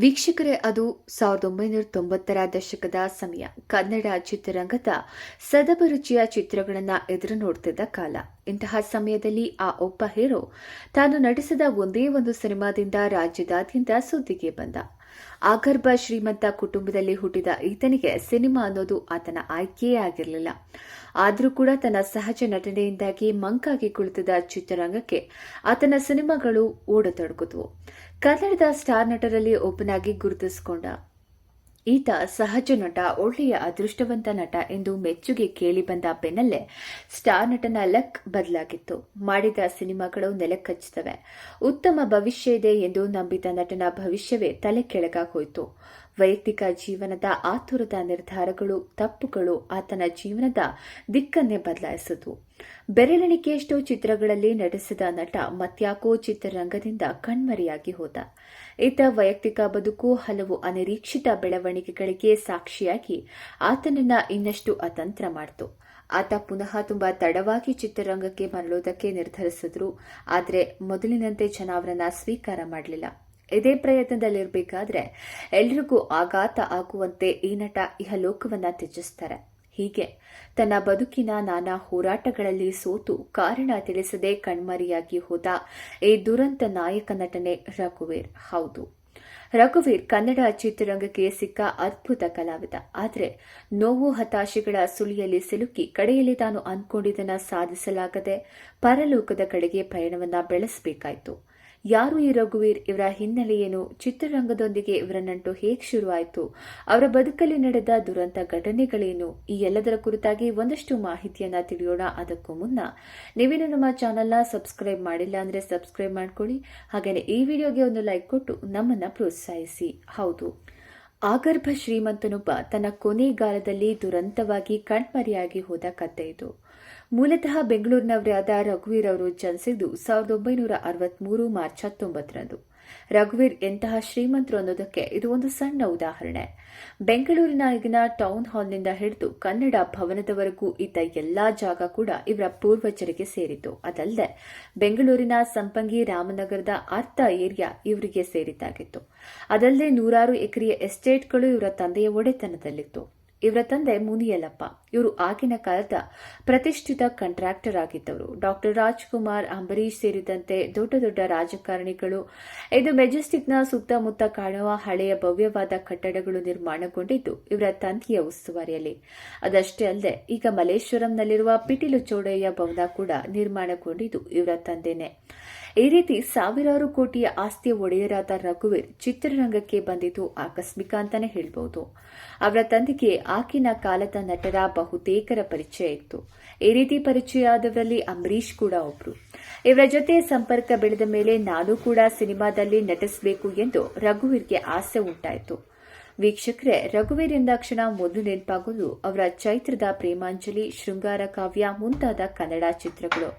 ವೀಕ್ಷಕರೇ, ಅದು 1990ರ ದಶಕದ ಸಮಯ. ಕನ್ನಡ ಚಿತ್ರರಂಗದ ಸದಭಿರುಚಿಯ ಚಿತ್ರಗಳನ್ನು ಎದುರು ನೋಡ್ತಿದ್ದ ಕಾಲ. ಇಂತಹ ಸಮಯದಲ್ಲಿ ಆ ಒಬ್ಬ ಹೀರೋ ತಾನು ನಟಿಸಿದ ಒಂದೇ ಒಂದು ಸಿನಿಮಾದಿಂದ ರಾಜ್ಯದಾದ್ಯಂತ ಸುದ್ದಿಗೆ ಬಂದ. ಆಗರ್ಭ ಶ್ರೀಮಂತ ಕುಟುಂಬದಲ್ಲಿ ಹುಟ್ಟಿದ ಈತನಿಗೆ ಸಿನಿಮಾ ಅನ್ನೋದು ಆತನ ಆಯ್ಕೆಯೇ ಆಗಿರಲಿಲ್ಲ. ಆದರೂ ಕೂಡ ತನ್ನ ಸಹಜ ನಟನೆಯಿಂದಾಗಿ ಮಂಕಾಗಿ ಕುಳಿತಿದ್ದ ಚಿತ್ರರಂಗಕ್ಕೆ ಆತನ ಸಿನಿಮಾಗಳು ಓಡತೊಡಗಿದ್ವು. ಕನ್ನಡದ ಸ್ಟಾರ್ ನಟರಲ್ಲಿ ಒಬ್ಬನಾಗಿ ಗುರುತಿಸಿಕೊಂಡ ಈತ ಸಹಜ ನಟ, ಒಳ್ಳೆಯ ಅದೃಷ್ಟವಂತ ನಟ ಎಂದು ಮೆಚ್ಚುಗೆ ಕೇಳಿಬಂದ ಬೆನ್ನಲ್ಲೇ ಸ್ಟಾರ್ ನಟನ ಲಕ್ ಬದಲಾಗಿತ್ತು. ಮಾಡಿದ ಸಿನಿಮಾಗಳು ನೆಲಕಚ್ಚುತ್ತವೆ. ಉತ್ತಮ ಭವಿಷ್ಯ ಇದೆ ಎಂದು ನಂಬಿದ ನಟನ ಭವಿಷ್ಯವೇ ತಲೆ ಕೆಳಗಾಗೋಯ್ತು. ವೈಯಕ್ತಿಕ ಜೀವನದ ಆತುರದ ನಿರ್ಧಾರಗಳು, ತಪ್ಪುಗಳು ಆತನ ಜೀವನದ ದಿಕ್ಕನ್ನೇ ಬದಲಾಯಿಸಿತು. ಬೆರಳೆಣಿಕೆಯಷ್ಟು ಚಿತ್ರಗಳಲ್ಲಿ ನಟಿಸಿದ ನಟ ಮತ್ಯಾಕೋ ಚಿತ್ರರಂಗದಿಂದ ಕಣ್ಮರೆಯಾಗಿ ಹೋದ. ಈತ ವೈಯಕ್ತಿಕ ಬದುಕು ಹಲವು ಅನಿರೀಕ್ಷಿತ ಬೆಳವಣಿಗೆಗಳಿಗೆ ಸಾಕ್ಷಿಯಾಗಿ ಆತನನ್ನ ಇನ್ನಷ್ಟು ಅತಂತ್ರ ಮಾಡಿತು. ಆತ ಪುನಃ ತುಂಬಾ ತಡವಾಗಿ ಚಿತ್ರರಂಗಕ್ಕೆ ಮರಳೋದಕ್ಕೆ ನಿರ್ಧರಿಸಿದ್ರು. ಆದರೆ ಮೊದಲಿನಂತೆ ಜನ ಅವರನ್ನ ಸ್ವೀಕಾರ ಮಾಡಲಿಲ್ಲ. ಇದೇ ಪ್ರಯತ್ನದಲ್ಲಿರಬೇಕಾದ್ರೆ ಎಲ್ರಿಗೂ ಆಘಾತ ಆಗುವಂತೆ ಈ ನಟ ಇಹಲೋಕವನ್ನ ತ್ಯಜಿಸ್ತಾರೆ. ಹೀಗೆ ತನ್ನ ಬದುಕಿನ ನಾನಾ ಹೋರಾಟಗಳಲ್ಲಿ ಸೋತು ಕಾರಣ ತಿಳಿಸದೆ ಕಣ್ಮರೆಯಾಗಿ ಹೋದ ಈ ದುರಂತ ನಾಯಕ ನಟನೆ ರಘುವೀರ್. ಹೌದು, ರಘುವೀರ್ ಕನ್ನಡ ಚಿತ್ರರಂಗಕ್ಕೆ ಸಿಕ್ಕ ಅದ್ಭುತ ಕಲಾವಿದ. ಆದರೆ ನೋವು ಹತಾಶೆಗಳ ಸುಳಿಯಲ್ಲಿ ಸಿಲುಕಿ ಕಡೆಯಲ್ಲಿ ತಾನು ಅಂದ್ಕೊಂಡಿದ್ದನ್ನ ಸಾಧಿಸಲಾಗದೆ ಪರಲೋಕದ ಕಡೆಗೆ ಪ್ರಯಾಣವನ್ನ ಬೆಳೆಸಬೇಕಾಯಿತು. ಯಾರು ಈ ರಘುವೀರ್? ಇವರ ಹಿನ್ನೆಲೆ ಏನು? ಚಿತ್ರರಂಗದೊಂದಿಗೆ ಇವರ ನಂಟು ಹೇಗೆ ಶುರುವಾಯಿತು? ಅವರ ಬದುಕಲ್ಲಿ ನಡೆದ ದುರಂತ ಘಟನೆಗಳೇನು? ಈ ಎಲ್ಲದರ ಕುರಿತಾಗಿ ಒಂದಷ್ಟು ಮಾಹಿತಿಯನ್ನ ತಿಳಿಯೋಣ. ಅದಕ್ಕೂ ಮುನ್ನ ನೀವೇನು ನಮ್ಮ ಚಾನೆಲ್ನ ಸಬ್ಸ್ಕ್ರೈಬ್ ಮಾಡಿಲ್ಲ ಅಂದ್ರೆ ಸಬ್ಸ್ಕ್ರೈಬ್ ಮಾಡ್ಕೊಳ್ಳಿ. ಹಾಗೆಯೇ ಈ ವಿಡಿಯೋಗೆ ಒಂದು ಲೈಕ್ ಕೊಟ್ಟು ನಮ್ಮನ್ನ ಪ್ರೋತ್ಸಾಹಿಸಿ. ಹೌದು, ಆಗರ್ಭ ಶ್ರೀಮಂತನೊಬ್ಬ ತನ್ನ ಕೊನೆಗಾಲದಲ್ಲಿ ದುರಂತವಾಗಿ ಕಣ್ಮರೆಯಾಗಿ ಹೋದ ಕಥೆ ಇದು. ಮೂಲತಃ ಬೆಂಗಳೂರಿನವರೇ ಆದ ರಘುವೀರ್ ಅವರು ಜನಿಸಿದ್ದು 1963 ಮಾರ್ಚ್ 19ರಂದು. ರಘುವೀರ್ ಎಂತಹ ಶ್ರೀಮಂತರು ಅನ್ನೋದಕ್ಕೆ ಇದು ಒಂದು ಸಣ್ಣ ಉದಾಹರಣೆ. ಬೆಂಗಳೂರಿನ ಈಗಿನ ಟೌನ್ ಹಾಲ್ನಿಂದ ಹಿಡಿದು ಕನ್ನಡ ಭವನದವರೆಗೂ ಇದ್ದ ಎಲ್ಲಾ ಜಾಗ ಕೂಡ ಇವರ ಪೂರ್ವಜರಿಗೆ ಸೇರಿತು. ಅದಲ್ಲದೆ ಬೆಂಗಳೂರಿನ ಸಂಪಂಗಿ ರಾಮನಗರದ ಅರ್ಥ ಏರಿಯಾ ಇವರಿಗೆ ಸೇರಿದ್ದಾಗಿತ್ತು. ಅದಲ್ಲದೆ ನೂರಾರು ಎಕರೆಯ ಎಸ್ಟೇಟ್ಗಳು ಇವರ ತಂದೆಯ ಒಡೆತನದಲ್ಲಿತ್ತು. ಇವರ ತಂದೆ ಮುನಿಯಲ್ಲಪ್ಪ. ಇವರು ಆಗಿನ ಕಾಲದ ಪ್ರತಿಷ್ಠಿತ ಕಾಂಟ್ರಾಕ್ಟರ್ ಆಗಿದ್ದವರು. ಡಾಕ್ಟರ್ ರಾಜ್ಕುಮಾರ್, ಅಂಬರೀಶ್ ಸೇರಿದಂತೆ ದೊಡ್ಡ ದೊಡ್ಡ ರಾಜಕಾರಣಿಗಳು ಇದು ಮೆಜೆಸ್ಟಿಕ್ನ ಸುತ್ತಮುತ್ತ ಕಾಣುವ ಹಳೆಯ ಭವ್ಯವಾದ ಕಟ್ಟಡಗಳು ನಿರ್ಮಾಣಗೊಂಡಿದ್ದು ಇವರ ತಂದೆಯ ಉಸ್ತುವಾರಿಯಲ್ಲಿ. ಅದಷ್ಟೇ ಅಲ್ಲದೆ ಈಗ ಮಲ್ಲೇಶ್ವರಂನಲ್ಲಿರುವ ಪಿಟೀಲು ಚೌಡಯ್ಯ ಭವನ ಕೂಡ ನಿರ್ಮಾಣಗೊಂಡಿದ್ದು ಇವರ ತಂದೆನೇ. ಈ ರೀತಿ ಸಾವಿರಾರು ಕೋಟಿಯ ಆಸ್ತಿಯ ಒಡೆಯರಾದ ರಘುವೀರ್ ಚಿತ್ರರಂಗಕ್ಕೆ ಬಂದಿದ್ದು ಆಕಸ್ಮಿಕ ಅಂತಾನೆ ಹೇಳ್ಬಹುದು. ಅವರ ತಂದೆಗೆ ಆಗಿನ ಕಾಲದ ನಟರ ಬಹುತೇಕರ ಪರಿಚಯ ಇತ್ತು. ಈ ರೀತಿ ಪರಿಚಯ ಆದವರಲ್ಲಿ ಅಂಬರೀಶ್ ಕೂಡ ಒಬ್ರು. ಇವರ ಜೊತೆ ಸಂಪರ್ಕ ಬೆಳೆದ ಮೇಲೆ ನಾನು ಕೂಡ ಸಿನಿಮಾದಲ್ಲಿ ನಟಿಸಬೇಕು ಎಂದು ರಘುವೀರ್ಗೆ ಆಸೆ ಉಂಟಾಯಿತು. ವೀಕ್ಷಕರೇ, ರಘುವೀರ್ ಎಂದಾಕ್ಷಣ ಮೊದಲು ನೆನಪಾಗೋದು ಅವರ ಚೈತ್ರದ ಪ್ರೇಮಾಂಜಲಿ, ಶೃಂಗಾರ ಕಾವ್ಯ ಮುಂತಾದ ಕನ್ನಡ ಚಿತ್ರಗಳು.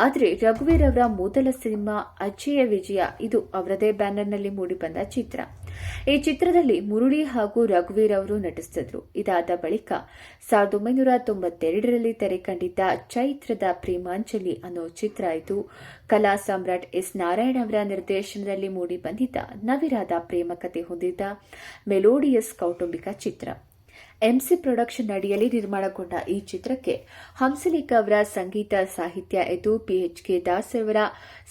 ಆದರೆ ರಘುವೀರ್ ಅವರ ಮೊದಲ ಸಿನಿಮಾ ಅಜೇಯ ವಿಜಯ ಇದು ಅವರದೇ ಬ್ಯಾನರ್ನಲ್ಲಿ ಮೂಡಿಬಂದ ಚಿತ್ರ. ಈ ಚಿತ್ರದಲ್ಲಿ ಮುರುಳಿ ಹಾಗೂ ರಘುವೀರ್ ಅವರು ನಟಿಸಿದ್ರು. ಇದಾದ ಬಳಿಕ 1992ರಲ್ಲಿ ತೆರೆ ಕಂಡಿದ್ದ ಚೈತ್ರದ ಪ್ರೇಮಾಂಜಲಿ ಅನ್ನೋ ಚಿತ್ರ ಇದು ಕಲಾ ಸಾಮ್ರಾಟ್ ಎಸ್ ನಾರಾಯಣ್ ಅವರ ನಿರ್ದೇಶನದಲ್ಲಿ ಮೂಡಿಬಂದಿದ್ದ ನವಿರಾದ ಪ್ರೇಮ ಕಥೆ ಹೊಂದಿದ್ದ ಮೆಲೋಡಿಯಸ್ ಕೌಟುಂಬಿಕ ಚಿತ್ರ. ಎಂಸಿ ಪ್ರೊಡಕ್ಷನ್ ಅಡಿಯಲ್ಲಿ ನಿರ್ಮಾಣಗೊಂಡ ಈ ಚಿತ್ರಕ್ಕೆ ಹಂಸಲೇಖ ಅವರ ಸಂಗೀತ ಸಾಹಿತ್ಯ ಇದ್ದು, PHK ದಾಸ್ ಅವರ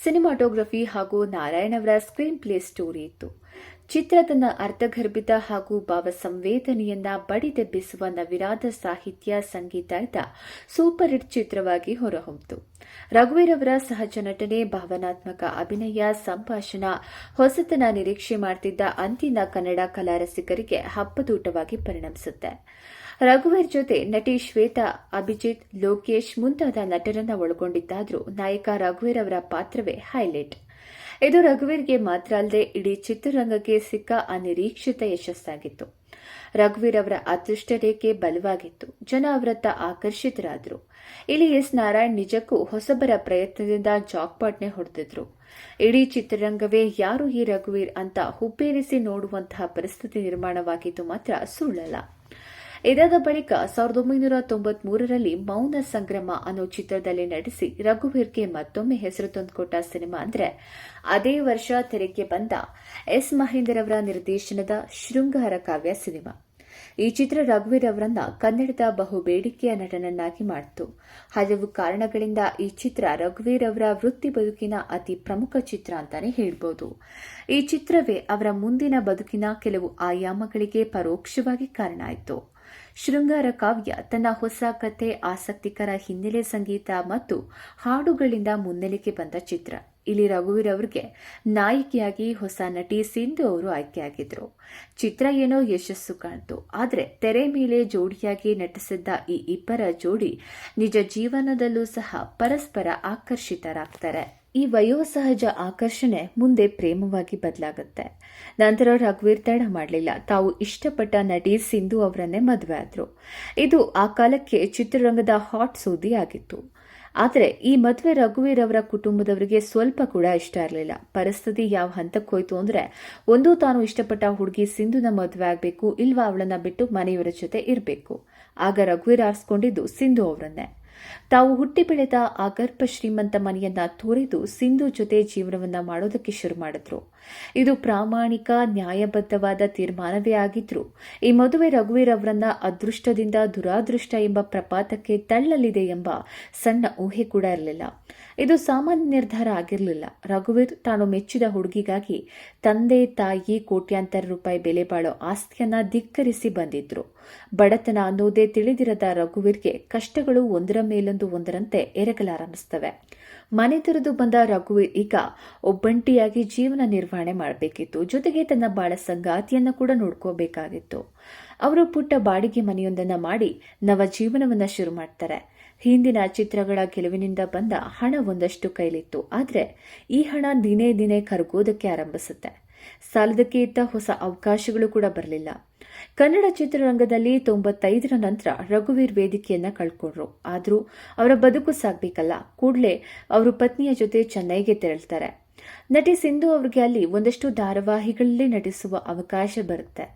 ಸಿನಿಮಾಟೋಗ್ರಫಿ ಹಾಗೂ ನಾರಾಯಣ್ ಅವರ ಸ್ಕ್ರೀನ್ ಪ್ಲೇ ಸ್ಟೋರಿ ಇತ್ತು. ಚಿತ್ರ ತನ್ನ ಅರ್ಥಗರ್ಭಿತ ಹಾಗೂ ಭಾವ ಸಂವೇದನೆಯನ್ನ ಬಡಿದೆಬ್ಬಿಸುವ ನವಿರಾದ ಸಾಹಿತ್ಯ, ಸಂಗೀತ ಇದ್ದ ಸೂಪರ್ ಹಿಟ್ ಚಿತ್ರವಾಗಿ ಹೊರಹೊಮ್ಮಿತು. ರಘುವೀರ್ ಅವರ ಸಹಜ ನಟನೆ, ಭಾವನಾತ್ಮಕ ಅಭಿನಯ, ಸಂಭಾಷಣಾ ಹೊಸತನ ನಿರೀಕ್ಷೆ ಮಾಡುತ್ತಿದ್ದ ಅಂದಿನ ಕನ್ನಡ ಕಲಾ ರಸಿಕರಿಗೆ ಹಬ್ಬದೂಟವಾಗಿ ಪರಿಣಮಿಸುತ್ತೆ. ರಘುವೀರ್ ಜೊತೆ ನಟಿ ಶ್ವೇತಾ, ಅಭಿಜಿತ್, ಲೋಕೇಶ್ ಮುಂತಾದ ನಟರನ್ನ ಒಳಗೊಂಡಿದ್ದಾದರೂ ನಾಯಕ ರಘುವೀರ್ ಅವರ ಪಾತ್ರವೇ ಹೈಲೈಟ್. ಇದು ರಘುವೀರ್ಗೆ ಮಾತ್ರ ಅಲ್ಲದೆ ಇಡೀ ಚಿತ್ರರಂಗಕ್ಕೆ ಸಿಕ್ಕ ಅನಿರೀಕ್ಷಿತ ಯಶಸ್ಸಾಗಿತ್ತು. ರಘುವೀರ್ ಅವರ ಅದೃಷ್ಟ ರೇಖೆ ಬಲವಾಗಿತ್ತು. ಜನ ಅವರತ್ತ ಆಕರ್ಷಿತರಾದರು. ಇಲ್ಲಿ ಎಸ್ ನಾರಾಯಣ್ ನಿಜಕ್ಕೂ ಹೊಸಬರ ಪ್ರಯತ್ನದಿಂದ ಜಾಕ್ಪಾಟ್ನೆ ಹೊಡೆದಿದ್ರು. ಇಡೀ ಚಿತ್ರರಂಗವೇ ಯಾರು ಈ ರಘುವೀರ್ ಅಂತ ಹುಬ್ಬೇರಿಸಿ ನೋಡುವಂತಹ ಪರಿಸ್ಥಿತಿ ನಿರ್ಮಾಣವಾಗಿದ್ದು ಮಾತ್ರ ಸುಳ್ಳಲ್ಲ. ಇದಾದ ಬಳಿಕ 1993ರಲ್ಲಿ ಮೌನ ಸಂಗ್ರಾಮ ಅನ್ನೋ ಚಿತ್ರದಲ್ಲಿ ನಟಿಸಿ ರಘುವೀರ್ಗೆ ಮತ್ತೊಮ್ಮೆ ಹೆಸರು ತಂದುಕೊಟ್ಟ ಸಿನಿಮಾ ಅಂದ್ರೆ ಅದೇ ವರ್ಷ ತೆರೆಗೆ ಬಂದ ಎಸ್ ಮಹೇಂದರ್ ಅವರ ನಿರ್ದೇಶನದ ಶೃಂಗಾರ ಕಾವ್ಯ ಸಿನಿಮಾ. ಈ ಚಿತ್ರ ರಘುವೀರ್ ಅವರನ್ನ ಕನ್ನಡದ ಬಹು ಬೇಡಿಕೆಯ ನಟನನ್ನಾಗಿ ಮಾಡಿತು. ಹಲವು ಕಾರಣಗಳಿಂದ ಈ ಚಿತ್ರ ರಘುವೀರ್ ಅವರ ವೃತ್ತಿ ಬದುಕಿನ ಅತಿ ಪ್ರಮುಖ ಚಿತ್ರ ಅಂತಾನೆ ಹೇಳ್ಬೋದು. ಈ ಚಿತ್ರವೇ ಅವರ ಮುಂದಿನ ಬದುಕಿನ ಕೆಲವು ಆಯಾಮಗಳಿಗೆ ಪರೋಕ್ಷವಾಗಿ ಕಾರಣ ಆಯಿತು. ಶೃಂಗಾರ ಕಾವ್ಯ ತನ್ನ ಹೊಸ ಕಥೆ, ಆಸಕ್ತಿಕರ ಹಿನ್ನೆಲೆ ಸಂಗೀತ ಮತ್ತು ಹಾಡುಗಳಿಂದ ಮುನ್ನೆಲೆಗೆ ಬಂದ ಚಿತ್ರ. ಇಲ್ಲಿ ರಘುವೀರ್ ಅವರಿಗೆ ನಾಯಕಿಯಾಗಿ ಹೊಸ ನಟಿ ಸಿಂಧು ಅವರು ಆಯ್ಕೆಯಾಗಿದ್ರು. ಚಿತ್ರ ಏನೋ ಯಶಸ್ಸು ಕಾಣ್ತು. ಆದರೆ ತೆರೆ ಮೇಲೆ ಜೋಡಿಯಾಗಿ ನಟಿಸಿದ್ದ ಈ ಇಬ್ಬರ ಜೋಡಿ ನಿಜ ಜೀವನದಲ್ಲೂ ಸಹ ಪರಸ್ಪರ ಆಕರ್ಷಿತರಾಗ್ತಾರೆ. ಈ ವಯೋಸಹಜ ಆಕರ್ಷಣೆ ಮುಂದೆ ಪ್ರೇಮವಾಗಿ ಬದಲಾಗುತ್ತೆ. ನಂತರ ರಘುವೀರ್ ತಡ ಮಾಡಲಿಲ್ಲ. ತಾವು ಇಷ್ಟಪಟ್ಟ ನಟಿ ಸಿಂಧು ಅವರನ್ನೇ ಮದುವೆ ಆದ್ರು. ಇದು ಆ ಕಾಲಕ್ಕೆ ಚಿತ್ರರಂಗದ ಹಾಟ್ ಸುದ್ದಿ ಆಗಿತ್ತು. ಆದರೆ ಈ ಮದುವೆ ರಘುವೀರ್ ಅವರ ಕುಟುಂಬದವರಿಗೆ ಸ್ವಲ್ಪ ಕೂಡ ಇಷ್ಟ ಇರಲಿಲ್ಲ. ಪರಿಸ್ಥಿತಿ ಯಾವ ಹಂತಕ್ಕೆ ಹೋಯ್ತು ಅಂದ್ರೆ, ಒಂದು ತಾನು ಇಷ್ಟಪಟ್ಟ ಹುಡುಗಿ ಸಿಂಧುನ ಮದುವೆ ಆಗಬೇಕು, ಇಲ್ವಾ ಅವಳನ್ನ ಬಿಟ್ಟು ಮನೆಯವರ ಜೊತೆ ಇರಬೇಕು. ಆಗ ರಘುವೀರ್ ಆರಿಸಿಕೊಂಡಿದ್ದು ಸಿಂಧು ಅವರನ್ನೇ. ತಾವು ಹುಟ್ಟಿ ಬೆಳೆದ ಆ ಗರ್ಭ ಶ್ರೀಮಂತ ಮನೆಯನ್ನ ತೊರೆದು ಸಿಂಧು ಜೊತೆ ಜೀವನವನ್ನ ಮಾಡೋದಕ್ಕೆ ಶುರು ಮಾಡಿದ್ರು. ಇದು ಪ್ರಾಮಾಣಿಕ, ನ್ಯಾಯಬದ್ಧವಾದ ತೀರ್ಮಾನವೇ ಆಗಿದ್ರು ಈ ಮದುವೆ ರಘುವೀರ್ ಅವರನ್ನ ಅದೃಷ್ಟದಿಂದ ದುರಾದೃಷ್ಟ ಎಂಬ ಪ್ರಪಾತಕ್ಕೆ ತಳ್ಳಲಿದೆ ಎಂಬ ಸಣ್ಣ ಊಹೆ ಕೂಡ ಇರಲಿಲ್ಲ. ಇದು ಸಾಮಾನ್ಯ ನಿರ್ಧಾರ ಆಗಿರಲಿಲ್ಲ. ರಘುವೀರ್ ತಾನು ಮೆಚ್ಚಿದ ಹುಡುಗಿಗಾಗಿ ತಂದೆ ತಾಯಿ ಕೋಟ್ಯಾಂತರ ರೂಪಾಯಿ ಬೆಲೆ ಬಾಳೋ ಆಸ್ತಿಯನ್ನ ಧಿಕ್ಕರಿಸಿ ಬಂದಿದ್ರು. ಬಡತನ ಅನ್ನೋದೇ ತಿಳಿದಿರದ ರಘುವೀರ್ಗೆ ಕಷ್ಟಗಳು ಒಂದರ ಮೇಲೊಂದು ಒಂದರಂತೆ ಎರಗಲಾರಂಭಿಸುತ್ತವೆ. ಮನೆ ತೊರೆದು ಬಂದ ರಘುವೀರ್ ಈಗ ಒಬ್ಬಂಟಿಯಾಗಿ ಜೀವನ ನಿರ್ವಹಣೆ ಮಾಡಬೇಕಿತ್ತು. ಜೊತೆಗೆ ತನ್ನ ಬಾಳ ಸಂಗಾತಿಯನ್ನ ಕೂಡ ನೋಡ್ಕೋಬೇಕಾಗಿತ್ತು. ಅವರು ಪುಟ್ಟ ಬಾಡಿಗೆ ಮನೆಯೊಂದನ್ನ ಮಾಡಿ ನವ ಜೀವನವನ್ನ ಶುರು ಮಾಡ್ತಾರೆ. ಹಿಂದಿನ ಚಿತ್ರಗಳ ಗೆಲುವಿನಿಂದ ಬಂದ ಹಣ ಒಂದಷ್ಟು ಕೈಲಿತ್ತು. ಆದರೆ ಈ ಹಣ ದಿನೇ ದಿನೇ ಕರಗೋದಕ್ಕೆ ಆರಂಭಿಸುತ್ತೆ. ಸಾಲದಕ್ಕೆ ಇದ್ದ ಹೊಸ ಅವಕಾಶಗಳು ಕೂಡ ಬರಲಿಲ್ಲ. ಕನ್ನಡ ಚಿತ್ರರಂಗದಲ್ಲಿ 95ರ ನಂತರ ರಘುವೀರ್ ವೇದಿಕೆಯನ್ನ ಕಳ್ಕೊಂಡ್ರು. ಆದರೂ ಅವರ ಬದುಕು ಸಾಗಬೇಕಲ್ಲ, ಕೂಡಲೇ ಅವರು ಪತ್ನಿಯ ಜೊತೆ ಚೆನ್ನೈಗೆ ತೆರಳ್ತಾರೆ. ನಟಿ ಸಿಂಧು ಅವರಿಗೆ ಅಲ್ಲಿ ಒಂದಷ್ಟು ಧಾರಾವಾಹಿಗಳಲ್ಲಿ ನಟಿಸುವ ಅವಕಾಶ ಬರುತ್ತೆ.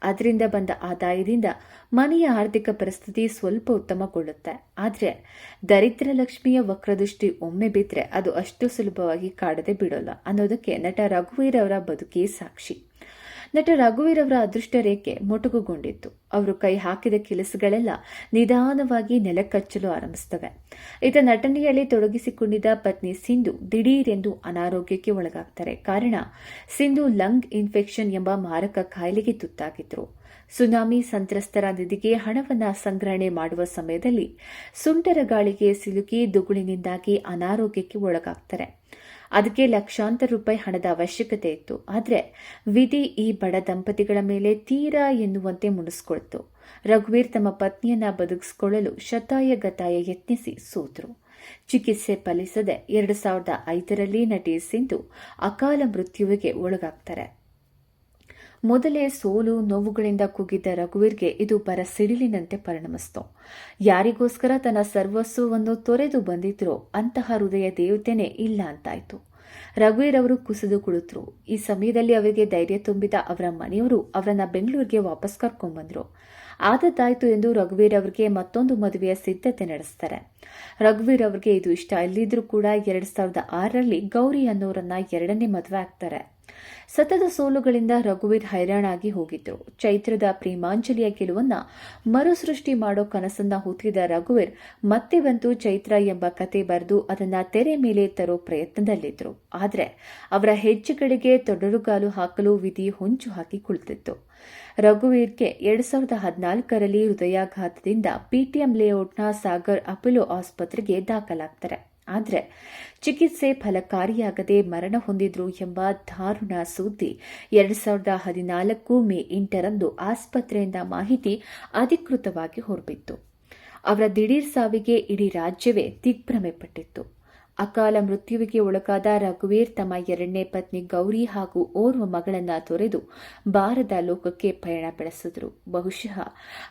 ಅದರಿಂದ ಬಂದ ಆದಾಯದಿಂದ ಮನೆಯ ಆರ್ಥಿಕ ಪರಿಸ್ಥಿತಿ ಸ್ವಲ್ಪ ಉತ್ತಮಗೊಳ್ಳುತ್ತೆ. ಆದರೆ ದರಿದ್ರ ಲಕ್ಷ್ಮಿಯ ವಕ್ರದೃಷ್ಟಿ ಒಮ್ಮೆ ಬಿದ್ದರೆ ಅದು ಅಷ್ಟು ಸುಲಭವಾಗಿ ಕಾಡದೆ ಬಿಡೋಲ್ಲ ಅನ್ನೋದಕ್ಕೆ ನಟ ರಘುವೀರ್ ಅವರ ಬದುಕೇ ಸಾಕ್ಷಿ. ನಟ ರಘುವೀರ್ ಅವರ ಅದೃಷ್ಟ ರೇಖೆ ಮೊಟಕುಗೊಂಡಿತ್ತು. ಅವರು ಕೈ ಹಾಕಿದ ಕೆಲಸಗಳೆಲ್ಲ ನಿಧಾನವಾಗಿ ನೆಲಕಚ್ಚಲು ಆರಂಭಿಸುತ್ತವೆ. ಈತ ನಟನೆಯಲ್ಲಿ ತೊಡಗಿಸಿಕೊಂಡಿದ್ದ ಪತ್ನಿ ಸಿಂಧು ದಿಢೀರೆಂದು ಅನಾರೋಗ್ಯಕ್ಕೆ ಒಳಗಾಗ್ತಾರೆ. ಕಾರಣ, ಸಿಂಧು ಲಂಗ್ ಇನ್ಫೆಕ್ಷನ್ ಎಂಬ ಮಾರಕ ಕಾಯಿಲೆಗೆ ತುತ್ತಾಗಿದ್ರು. ಸುನಾಮಿ ಸಂತ್ರಸ್ತರ ನಿಧಿಗೆ ಹಣವನ್ನು ಸಂಗ್ರಹಣೆ ಮಾಡುವ ಸಮಯದಲ್ಲಿ ಸುಂಟರ ಗಾಳಿಗೆ ಸಿಲುಕಿ ದುಗುಳಿನಿಂದಾಗಿ ಅನಾರೋಗ್ಯಕ್ಕೆ ಒಳಗಾಗ್ತಾರೆ. ಅದಕ್ಕೆ ಲಕ್ಷಾಂತರ ರೂಪಾಯಿ ಹಣದ ಅವಶ್ಯಕತೆ ಇತ್ತು. ಆದರೆ ವಿಧಿ ಈ ಬಡ ದಂಪತಿಗಳ ಮೇಲೆ ತೀರಾ ಎನ್ನುವಂತೆ ಮುನಿಸ್ಕೊಳ್ತು. ರಘುವೀರ್ ತಮ್ಮ ಪತ್ನಿಯನ್ನ ಬದುಕಿಸಿಕೊಳ್ಳಲು ಶತಾಯಗತಾಯ ಯತ್ನಿಸಿ ಸೋತರು. ಚಿಕಿತ್ಸೆ ಫಲಿಸದೆ 2005ರಲ್ಲಿ ನಟಿ ಸಿಂಧು ಅಕಾಲ ಮೃತ್ಯುವಿಗೆ ಒಳಗಾಗ್ತಾರೆ. ಮೊದಲೇ ಸೋಲು ನೋವುಗಳಿಂದ ಕುಗ್ಗಿದ್ದ ರಘುವೀರ್ಗೆ ಇದು ಬರ ಸಿಡಿಲಿನಂತೆ ಪರಿಣಮಿಸಿತು. ಯಾರಿಗೋಸ್ಕರ ತನ್ನ ಸರ್ವಸ್ವವನ್ನು ತೊರೆದು ಬಂದಿದ್ರೋ ಅಂತಹ ಹೃದಯ ದೇವತೆನೇ ಇಲ್ಲ ಅಂತಾಯ್ತು. ರಘುವೀರ್ ಅವರು ಕುಸಿದು ಕುಳಿತರು. ಈ ಸಮಯದಲ್ಲಿ ಅವರಿಗೆ ಧೈರ್ಯ ತುಂಬಿದ ಅವರ ಮನೆಯವರು ಅವರನ್ನ ಬೆಂಗಳೂರಿಗೆ ವಾಪಸ್ ಕರ್ಕೊಂಡ್ಬಂದ್ರು. ಆದದ್ದಾಯ್ತು ಎಂದು ರಘುವೀರ್ ಅವರಿಗೆ ಮತ್ತೊಂದು ಮದುವೆಯ ಸಿದ್ಧತೆ ನಡೆಸ್ತಾರೆ. ರಘುವೀರ್ ಅವರಿಗೆ ಇದು ಇಷ್ಟ ಇಲ್ಲಿದ್ರೂ ಕೂಡ 2006ರಲ್ಲಿ ಗೌರಿ ಅನ್ನೋರನ್ನ ಎರಡನೇ ಮದುವೆ ಆಗ್ತಾರೆ. ಸತತ ಸೋಲುಗಳಿಂದ ರಘುವೀರ್ ಹೈರಾಣಾಗಿ ಹೋಗಿದ್ರು. ಚೈತ್ರದ ಪ್ರೇಮಾಂಜಲಿಯ ಗೆಲುವನ್ನ ಮರುಸೃಷ್ಟಿ ಮಾಡೋ ಕನಸನ್ನ ಹೊತ್ತಿದ ರಘುವೀರ್ ಮತ್ತೆ ಬಂತು ಚೈತ್ರ ಎಂಬ ಕತೆ ಬರೆದು ಅದನ್ನ ತೆರೆ ಮೇಲೆ ತರೋ ಪ್ರಯತ್ನದಲ್ಲಿದ್ರು. ಆದ್ರೆ ಅವರ ಹೆಜ್ಜೆಗಳಿಗೆ ತೊಡರುಗಾಲು ಹಾಕಲು ವಿಧಿ ಹೊಂಚು ಹಾಕಿ ಕುಳಿತಿತ್ತು. ರಘುವೀರ್ಗೆ 2014ರಲ್ಲಿ ಹೃದಯಾಘಾತದಿಂದ ಪಿಟಿಎಂ ಲೇಔಟ್ನ ಸಾಗರ್ ಅಪೋಲೋ ಆಸ್ಪತ್ರೆಗೆ ದಾಖಲಾಗ್ತಾರೆ. ಆದರೆ ಚಿಕಿತ್ಸೆ ಫಲಕಾರಿಯಾಗದೆ ಮರಣ ಹೊಂದಿದ್ರು ಎಂಬ ದಾರುಣ ಸುದ್ದಿ 2014 ಮೇ 8ರಂದು ಆಸ್ಪತ್ರೆಯಿಂದ ಮಾಹಿತಿ ಅಧಿಕೃತವಾಗಿ ಹೊರಬಿತ್ತು. ಅವರ ದಿಢೀರ್ ಸಾವಿಗೆ ಇಡೀ ರಾಜ್ಯವೇ ದಿಗ್ಭ್ರಮೆಪಟ್ಟಿತ್ತು. ಅಕಾಲ ಮೃತ್ಯುವಿಗೆ ಒಳಗಾದ ರಘುವೀರ್ ತಮ್ಮ ಎರಡನೇ ಪತ್ನಿ ಗೌರಿ ಹಾಗೂ ಓರ್ವ ಮಗಳನ್ನ ತೊರೆದು ಬಾರದ ಲೋಕಕ್ಕೆ ಪಯಣ ಬೆಳೆಸಿದ್ರು. ಬಹುಶಃ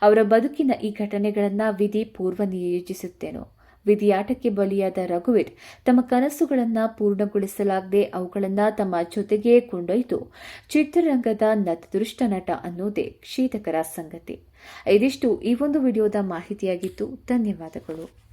ಅವರ ಬದುಕಿನ ಈ ಘಟನೆಗಳನ್ನ ವಿಧಿ ಪೂರ್ವ ನಿಯೋಜಿಸುತ್ತೇನೋ. ವಿಧಿಯಾಟಕ್ಕೆ ಬಲಿಯಾದ ರಘುವೀರ್ ತಮ್ಮ ಕನಸುಗಳನ್ನು ಪೂರ್ಣಗೊಳಿಸಲಾಗದೆ ಅವುಗಳನ್ನು ತಮ್ಮ ಜೊತೆಗೆ ಕೊಂಡೊಯ್ದು ಚಿತ್ರರಂಗದ ನತದೃಷ್ಟ ನಟ ಅನ್ನೋದೇ ಖೇದಕರ ಸಂಗತಿ. ಇದಿಷ್ಟು ಈ ಒಂದು ವಿಡಿಯೋದ ಮಾಹಿತಿಯಾಗಿತ್ತು. ಧನ್ಯವಾದಗಳು.